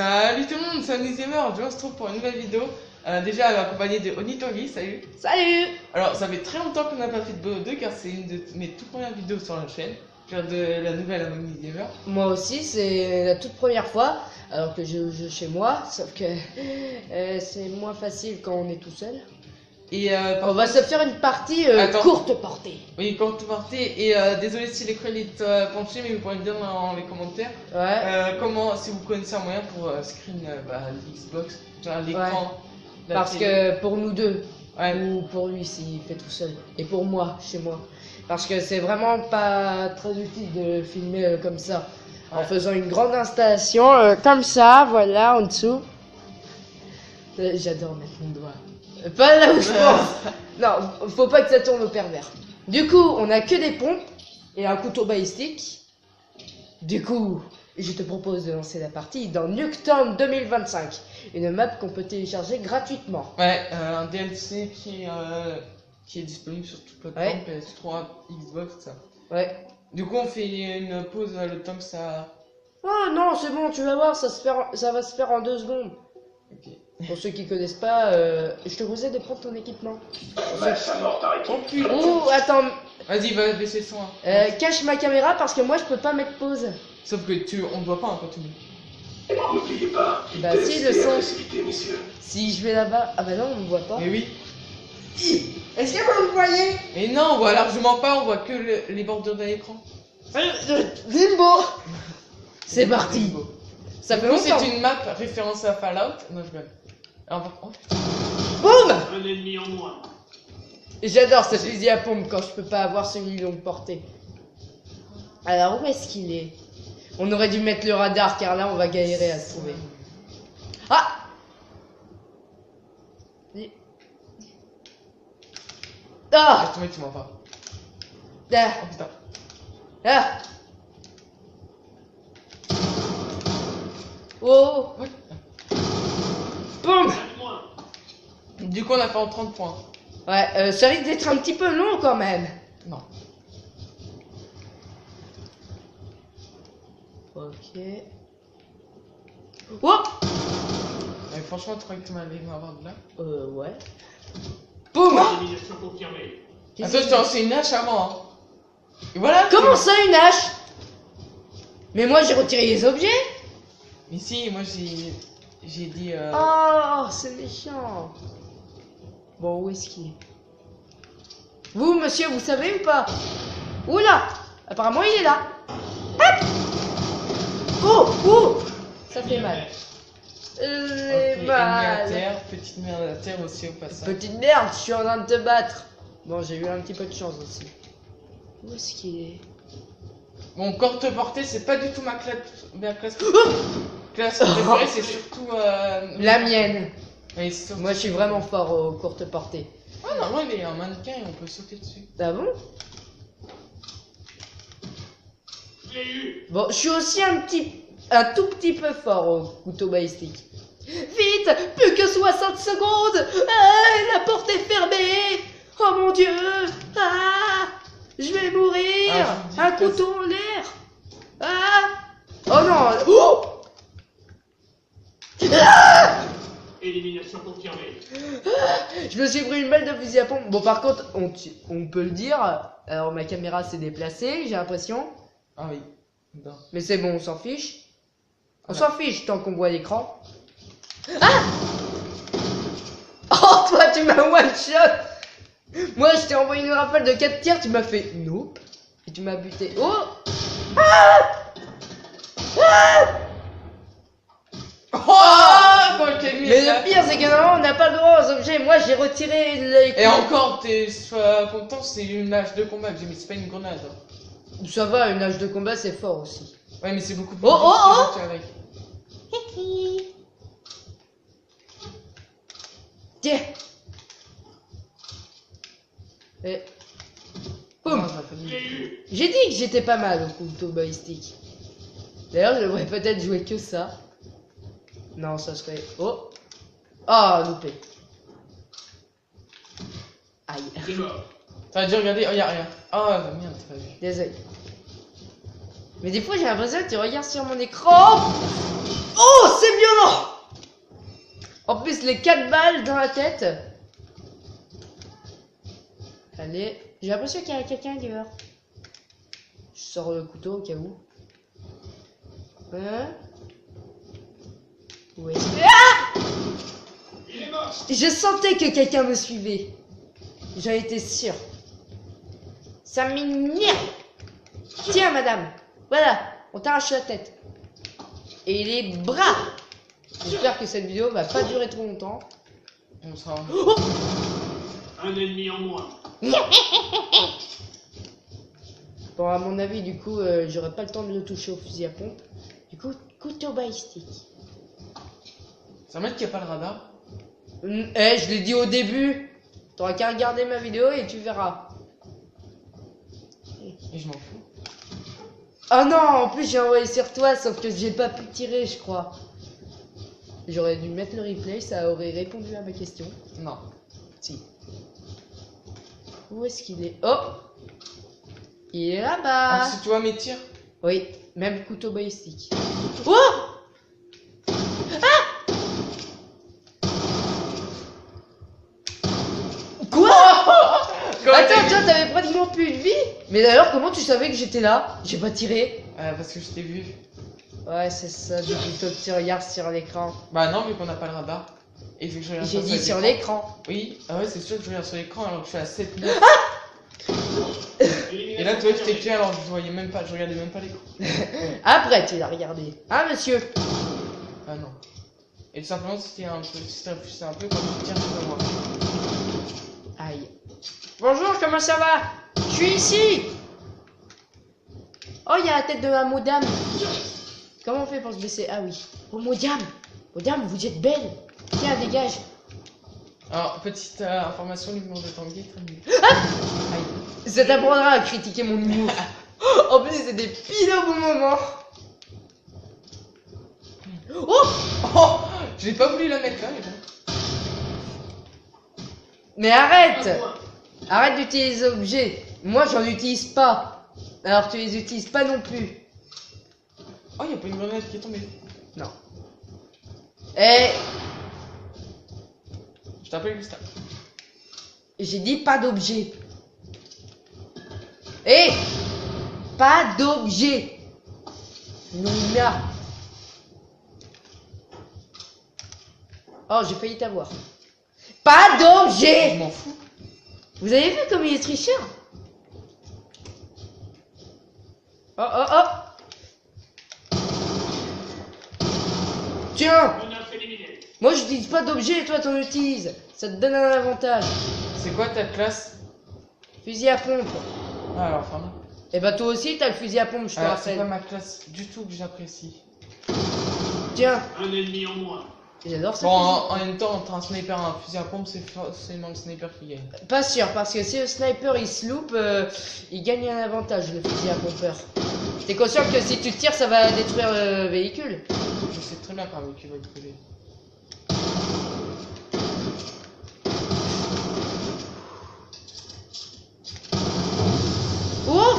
Salut tout le monde, c'est Onizimer, je se trouve pour une nouvelle vidéo. Déjà accompagné de Onitori, salut. Salut. Alors ça fait très longtemps qu'on n'a pas fait de BO2 car c'est une de mes toutes premières vidéos sur la chaîne. Faire de la nouvelle Onizimer. Moi aussi, c'est la toute première fois, alors que je joue chez moi, sauf que c'est moins facile quand on est tout seul. Et on va se faire une partie courte portée. Oui, courte portée. Et désolé si l'écran est penché, mais vous pourrez me dire dans les commentaires comment, si vous connaissez un moyen pour screen l'Xbox, l'écran. Ouais. Parce que pour nous deux, ou pour lui s'il fait tout seul, et pour moi, chez moi. Parce que c'est vraiment pas très utile de filmer comme ça. En faisant une grande installation comme ça, voilà, en dessous. J'adore mettre mon doigt. Pas là où je pense. Non, faut pas que ça tourne au pervers. Du coup, on a que des pompes et un couteau balistique. Du coup, je te propose de lancer la partie dans Nuketown 2025. Une map qu'on peut télécharger gratuitement. Ouais, un DLC qui est disponible sur toute plateforme, PS3, Xbox, tout ça. Ouais. Du coup, on fait une pause le temps que ça... Oh non, c'est bon, tu vas voir, ça va se faire en 2 secondes. Ok. Pour ceux qui connaissent pas, je te conseille de prendre ton équipement. Ouh, attends. Vas-y, va baisser le son. Cache ma caméra parce que moi je peux pas mettre pause. Sauf que on ne voit pas quand tu me... N'oubliez pas, bah si, le son. messieurs. Si je vais là-bas, ah bah non, on me voit pas. Mais oui. Est-ce que vous me voyez? Mais non, on voit largement pas, on voit que les bordures de l'écran. Limbo. C'est parti. Ça fait longtemps. C'est une map référence à Fallout. Non, je rigole. Boum! Un ennemi en moins. J'adore ce fusil à pompe quand je peux pas avoir celui longue portée. Alors où est-ce qu'il est? On aurait dû mettre le radar car là on va galérer à se trouver. Ah! Ah! Tu m'en pas. Ah! Oh putain. Ah! Oh! Boum! Du coup, on a fait en 30 points. Ouais, ça risque d'être un petit peu long quand même. Non. Ok. Oh! Mais franchement, tu crois que tu m'allais m'avoir de là? Ouais. Boum! Élimination confirmée. Attends, je t'ai lancé une hache avant. Hein. Et voilà. Comment ça, une hache? Mais moi, j'ai retiré les objets. Mais si, moi j'ai dit... Oh, c'est méchant. Bon, où est-ce qu'il est? Vous, monsieur, vous savez ou pas? Oula! Apparemment, il est là. Hop! Oh! Oh! Ça fait mal. ennemi à terre, petite merde à terre aussi au passage. Petite merde, je suis en train de te battre. Bon, j'ai eu un petit peu de chance aussi. Où est-ce qu'il est? Bon, courte portée, c'est pas du tout ma classe préférée, c'est surtout... La mienne. Oui, surtout... Moi, je suis vraiment fort aux courtes portées. Ah, normalement, il est un mannequin et on peut sauter dessus. Ah bon? Je l'ai eu. Bon, je suis aussi un tout petit peu fort au couteau balistique. Vite! Plus que 60 secondes! Ah, la porte est fermée! Oh mon dieu! Ah! Je vais mourir! Un couteau en l'air! Ah! Oh non! Oh! Ah! Élimination confirmée. Je me suis pris une balle de fusil à pompe. Bon, par contre, on peut le dire. Alors, ma caméra s'est déplacée, j'ai l'impression. Ah oui. Non. Mais c'est bon, on s'en fiche. On s'en fiche tant qu'on voit l'écran. Ah! Oh, toi, tu m'as one shot! Moi, je t'ai envoyé une rafale de 4 tirs, tu m'as fait nope. Et tu m'as buté. Oh! Ah! Ah! Oh! Mais le pire, c'est que normalement, on n'a pas le droit aux objets. Moi, j'ai retiré les... Et encore, t'es content, c'est une hache de combat que j'ai mis, c'est pas une grenade. Hein. Ça va, une hache de combat, c'est fort aussi. Ouais, mais c'est beaucoup plus... Oh! Avec. Tiens! Et... Boum! Je l'ai eu. J'ai dit que j'étais pas mal au couteau balistique. D'ailleurs, je devrais peut-être jouer que ça. Non, ça serait... Oh! Ah, loupé. Aïe. C'est mort. T'as dû regarder... Oh, y'a rien. Oh, merde, t'as pas vu. Désolé. Mais des fois, j'ai l'impression que tu regardes sur mon écran. Oh, c'est violent! En plus, les 4 balles dans la tête. Allez, j'ai l'impression qu'il y a quelqu'un dehors. Je sors le couteau au cas où. Hein? Où est-ce que... Ah! Il est mort. Je sentais que quelqu'un me suivait. J'en étais sûr. Ça m'énerve. Tiens, madame. Voilà, on t'arrache la tête. Et les bras. J'espère que cette vidéo va pas durer trop longtemps. On sera... Oh! Un ennemi en moins. Bon, à mon avis, du coup, j'aurais pas le temps de le toucher au fusil à pompe. Du coup, couteau balistique. Ça m'aide qu'il n'y a pas le radar. Eh, je l'ai dit au début. T'auras qu'à regarder ma vidéo et tu verras. Et je m'en fous. Ah non, en plus j'ai envoyé sur toi, sauf que j'ai pas pu tirer, je crois. J'aurais dû mettre le replay, ça aurait répondu à ma question. Non. Si. Où est-ce qu'il est? Oh! Il est là-bas! Ah, si tu vois mes tirs. Oui, même couteau balistique. Oh! Ah! Quoi? Attends, t'avais pratiquement plus de vie? Mais d'ailleurs, comment tu savais que j'étais là? J'ai pas tiré. Parce que je t'ai vu. Ouais, c'est ça, du couteau que tu regardes sur l'écran. Bah non, vu qu'on n'a pas le radar. Et vu que je regarde J'ai pas dit sur l'écran. Oui, ah ouais, c'est sûr que je regarde sur l'écran alors que je suis à 7 minutes. Et Et là, toi, tu t'es tué alors que je voyais même pas, je regardais même pas l'écran. Après, tu l'as regardé. Hein, monsieur? Ah non. Et tout simplement, c'était un peu, c'est un peu quand tu tires sur moi. Aïe. Bonjour, comment ça va? Je suis ici. Oh, il y a la tête de la Modam. Comment on fait pour se baisser? Ah oui. Oh, Modam. Modam, vous êtes belle. Tiens, dégage. Alors, petite information, l'humour de Tanguy est très nul. Aïe. Ça t'apprendra à critiquer mon humour. En plus, c'était pile au bon moment. Oh! Oh, j'ai pas voulu la mettre là, mais bon. Mais arrête! Arrête d'utiliser les objets. Moi, j'en utilise pas. Alors, tu les utilises pas non plus. Oh, y a pas une grenade qui est tombée. Non. Eh, Je t'appelle Gustave. j'ai dit pas d'objet. Eh, pas d'objet. Non, là. Oh, j'ai failli t'avoir. Pas Je d'objet. m'en fous. Vous avez vu comme il est tricheur? Oh, oh, oh. Tiens, Menace éliminée. moi j'utilise pas d'objet et toi t'en utilises. Ça te donne un avantage. C'est quoi ta classe? Fusil à pompe. Ah, alors, enfin non. Et bah toi aussi t'as le fusil à pompe, je te C'est rappelle. pas ma classe du tout que j'apprécie. Tiens, Un ennemi en moins. j'adore ça. Bon, en même temps, entre un sniper et un fusil à pompe, c'est forcément le sniper qui gagne. Pas sûr, parce que si le sniper il se loupe, il gagne un avantage, le fusil à pompeur. T'es conscient que si tu tires, ça va détruire le véhicule? Je sais très bien qu'un véhicule va brûler. Oh!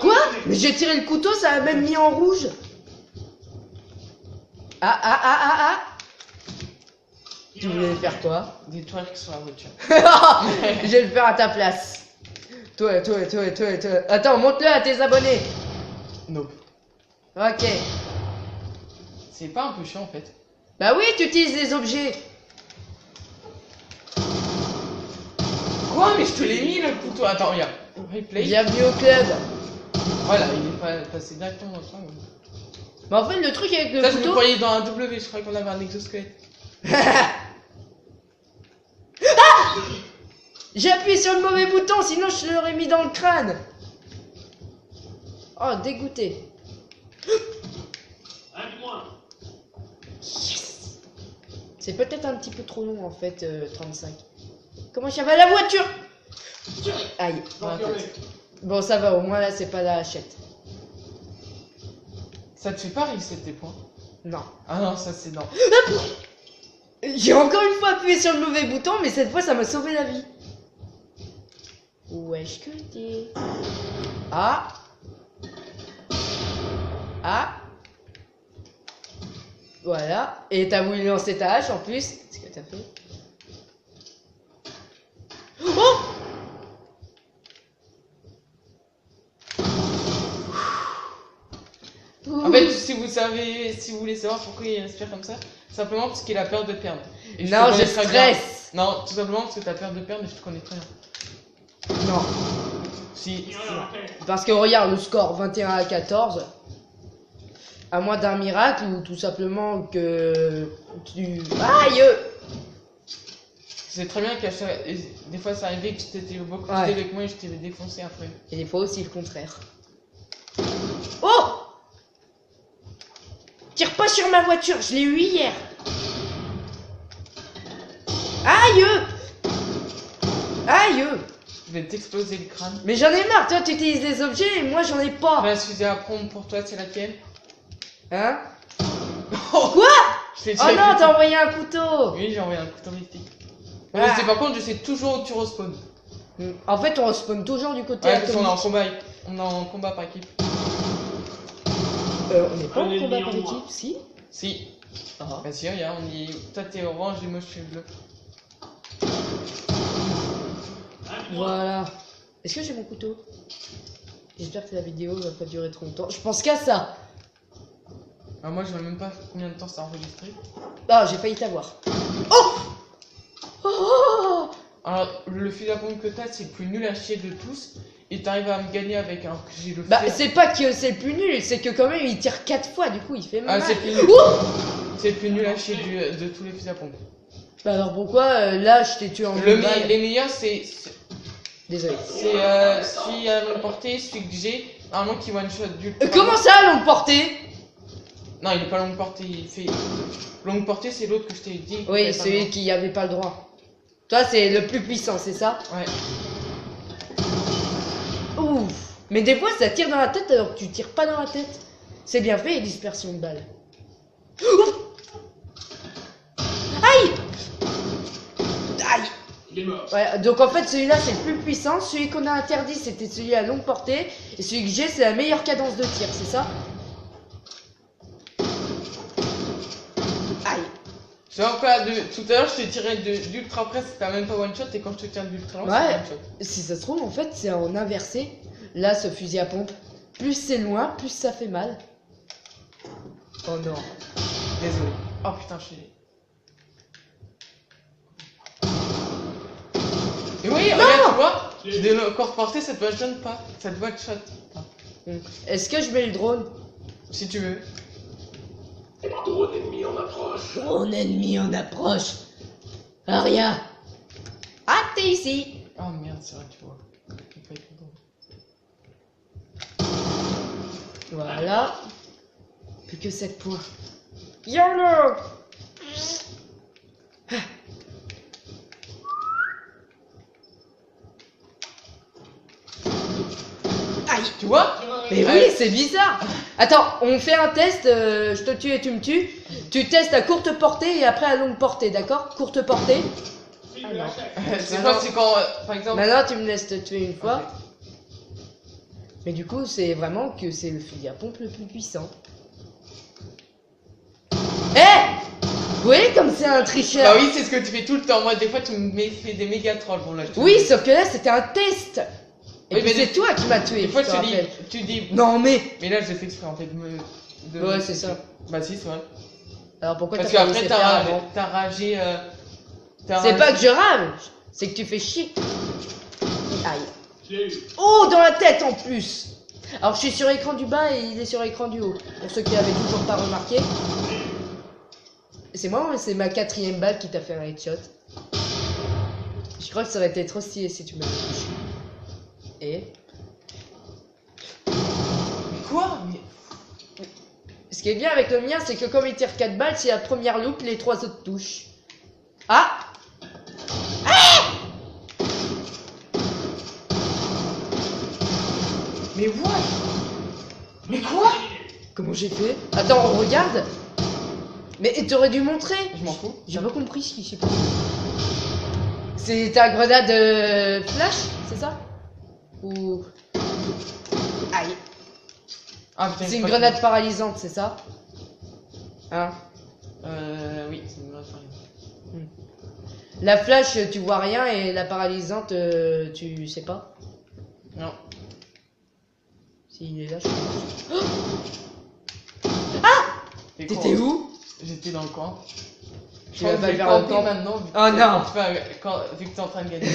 Quoi? Mais j'ai tiré le couteau, ça a même mis en rouge. Ah ah ah ah ah! Tu voulais faire quoi? Des twerks sur la voiture. Je vais le faire à ta place. Toi. Attends, montre-le à tes abonnés. Nope. Ok. C'est pas un peu chiant en fait. Bah oui, tu utilises des objets. Quoi? Mais je te l'ai mis le couteau. Attends, regarde. Replay. Bienvenue au club. Voilà, il est pas passé directement dans le sang. Mais en fait, le truc avec le Ça, je me couteau. croyais dans un W, je croyais qu'on avait un exosquelette. J'ai appuyé sur le mauvais bouton, sinon je l'aurais mis dans le crâne. Oh, dégoûté. Un de moins. Yes. C'est peut-être un petit peu trop long en fait, 35. Comment ça va la voiture? Aïe. Confirmé. Bon, ça va, au moins là, c'est pas la hachette. Ça te fait pas reset tes points? Non. Ah non, ça c'est non. J'ai encore une fois appuyé sur le mauvais bouton, mais cette fois, ça m'a sauvé la vie. Wesh que t'es. Ah. Ah. Voilà. Et t'as voulu lancer ta hache en plus. C'est ce que t'as fait. Oh! En fait, si vous voulez savoir pourquoi il respire comme ça, simplement parce qu'il a peur de perdre. Et non, te je connais très bien. stresse. Non, tout simplement parce que t'as peur de perdre et je te connais très bien. Non. Si. Parce que regarde le score 21 à 14. À moins d'un miracle ou tout simplement que tu. Aïe! C'est très bien qu'à chaque... des fois ça arrivait que tu étais beaucoup plus avec moi et je t'ai défoncé après. Et des fois aussi le contraire. Oh! Tire pas sur ma voiture, je l'ai eu hier. Aïe! Aïe! Je vais t'exploser le crâne. Mais j'en ai marre, toi tu utilises des objets et moi j'en ai pas. La fusée à pompe pour toi, c'est laquelle? Hein? Oh, quoi? Oh non, t'as envoyé un couteau. Oui, j'ai envoyé un couteau mystique. Ah. Mais par contre, je sais toujours où tu respawns. En fait, on respawn toujours du côté Ouais, parce qu'on est en atomique. combat. On est en combat par équipe. On n'est pas Un en ennemi combat en par moins. équipe, si? Si. Ah. Bah si, regarde, on y... toi t'es orange et moi je suis bleu. Voilà. Est-ce que j'ai mon couteau? J'espère que la vidéo va pas durer trop longtemps. Je pense qu'à ça. Alors moi je vois même pas combien de temps ça a enregistré. Ah, j'ai failli t'avoir. Oh! Oh! Alors le fil à pompe que t'as c'est le plus nul à chier de tous. Et t'arrives à me gagner avec un... J'ai le Bah, fait. c'est pas que c'est le plus nul, c'est que quand même il tire 4 fois, du coup il fait mal. Ah, c'est le plus nul. Ouh! C'est le plus nul à chier de tous les fils à pompe. Bah alors pourquoi là je t'ai tué en une balle? Les meilleurs c'est Désolé. celui à longue portée, celui que j'ai, normalement qui one shot du. Comment ça, longue portée? Non, il est pas longue portée, il fait. Longue portée, c'est l'autre que je t'ai dit. Oui, celui qui avait pas le droit. Toi, c'est le plus puissant, c'est ça? Ouais. Ouf. Mais des fois, ça tire dans la tête alors que tu tires pas dans la tête. C'est bien fait, dispersion de balles. Ouf. Aïe! Aïe! Il est mort. Ouais, donc en fait, celui-là, c'est le plus puissant. Celui qu'on a interdit, c'était celui à longue portée. Et celui que j'ai, c'est la meilleure cadence de tir, c'est ça? Aïe! C'est encore tout à l'heure, je t'ai tiré d'ultra près, c'était même pas one shot, et quand je te tire d'ultra long, Ouais. c'est one shot. Si ça se trouve, en fait, c'est en inversé. Là, ce fusil à pompe, plus c'est loin, plus ça fait mal. Oh non. Désolé. Oh putain, je suis. Et oui, regarde, tu vois, de corps porté, ça te one shot pas. Ça te one shot. Est-ce que je mets le drone? Si tu veux. Drone ennemi en approche. Drone ennemi en approche. Aria. Ah, t'es ici. Oh merde, c'est vrai, tu vois. Faut pas être content. Voilà. Plus que 7 points. YOLO. Aïe. Tu vois? Mais oui, c'est bizarre. Attends, on fait un test, je te tue et tu me tues. Tu testes à courte portée et après à longue portée, d'accord? Courte portée. Ah non. C'est quoi? C'est quand, par exemple. Maintenant, tu me laisses te tuer une fois. Mais du coup, c'est vraiment que c'est le fusil à pompe le plus puissant. Vous voyez comme c'est un tricheur? Bah oui, c'est ce que tu fais tout le temps. Moi, des fois, tu me fais des méga trolls. Bon, là, je te Oui, dis. sauf que là, c'était un test. Et Oui, puis mais c'est toi qui m'as tué. Des fois, je te rappelle. tu dis. Non mais. Mais là, j'ai fait exprès en fait Ouais, c'est ça. Bah si, c'est vrai. Alors pourquoi Parce t'as pas qu'après, laissé faire avant? t'as ragé. C'est pas que je rame, c'est que tu fais chier. Aïe. Je l'ai eu. Oh, dans la tête en plus. Alors je suis sur écran du bas et il est sur écran du haut. Pour ceux qui avaient toujours pas remarqué. C'est moi ou c'est ma 4ème balle qui t'a fait un headshot? Je crois que ça aurait été trop stylé si tu m'avais touché. Et Quoi? Mais... ce qui est bien avec le mien, c'est que comme il tire 4 balles, si la première loupe, les 3 autres touchent. Ah! Mais what? Mais quoi? Comment j'ai fait? Attends, on regarde. Mais t'aurais dû montrer. Je m'en fous. J'ai pas compris ce qui s'est passé. C'est ta grenade flash, c'est ça? Ou... Aïe. Ah putain, C'est une grenade paralysante, c'est ça? Hein? Oui, c'est une grenade paralysante. La flash, tu vois rien, et la paralysante, tu sais pas? Non. S'il est là, je sais pas. Ah! T'étais où? J'étais dans le coin. Tu vas pas faire le camp maintenant. Oh non! Vu que t'es en train de gagner.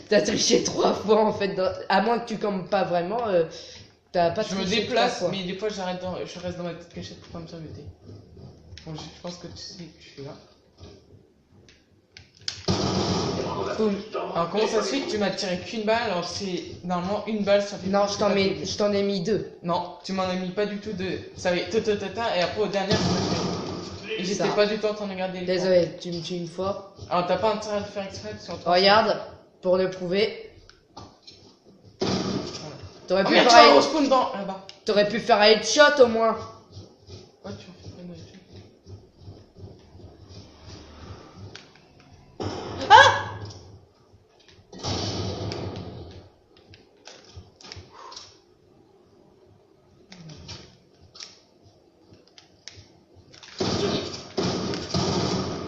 T'as triché 3 fois en fait, à moins que tu campes pas vraiment, t'as pas Je me triché déplace, 3 fois. mais des fois je reste dans ma petite cachette pour pas me faire buter. Bon, je pense que tu sais que je suis là. Boum. Alors comment ça se fait que tu m'as tiré qu'une balle alors c'est normalement une balle ça fait. Non, je t'en ai mis 2. Non, tu m'en as mis pas du tout deux. Ça avait ta et après au dernier ça m'a fait. Et j'étais Ça. pas du tout en train de regarder les Désolé, tu me tues une fois. points. Alors t'as pas intérêt à le faire exprès parce qu'en Regarde, pour le prouver. T'aurais Oh pu, merde, tu faire vas un- respawn dans là-bas. t'aurais pu faire un headshot au moins. Ouais, tu en fais plein de trucs.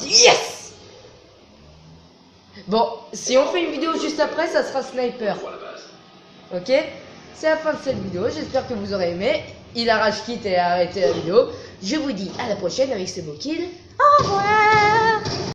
Yes! Bon, si on fait une vidéo juste après, ça sera sniper. Pour la base. Ok? C'est la fin de cette vidéo, j'espère que vous aurez aimé. Il arrache quitte et a arrêté la vidéo. Je vous dis à la prochaine avec ce beau kill. Au revoir!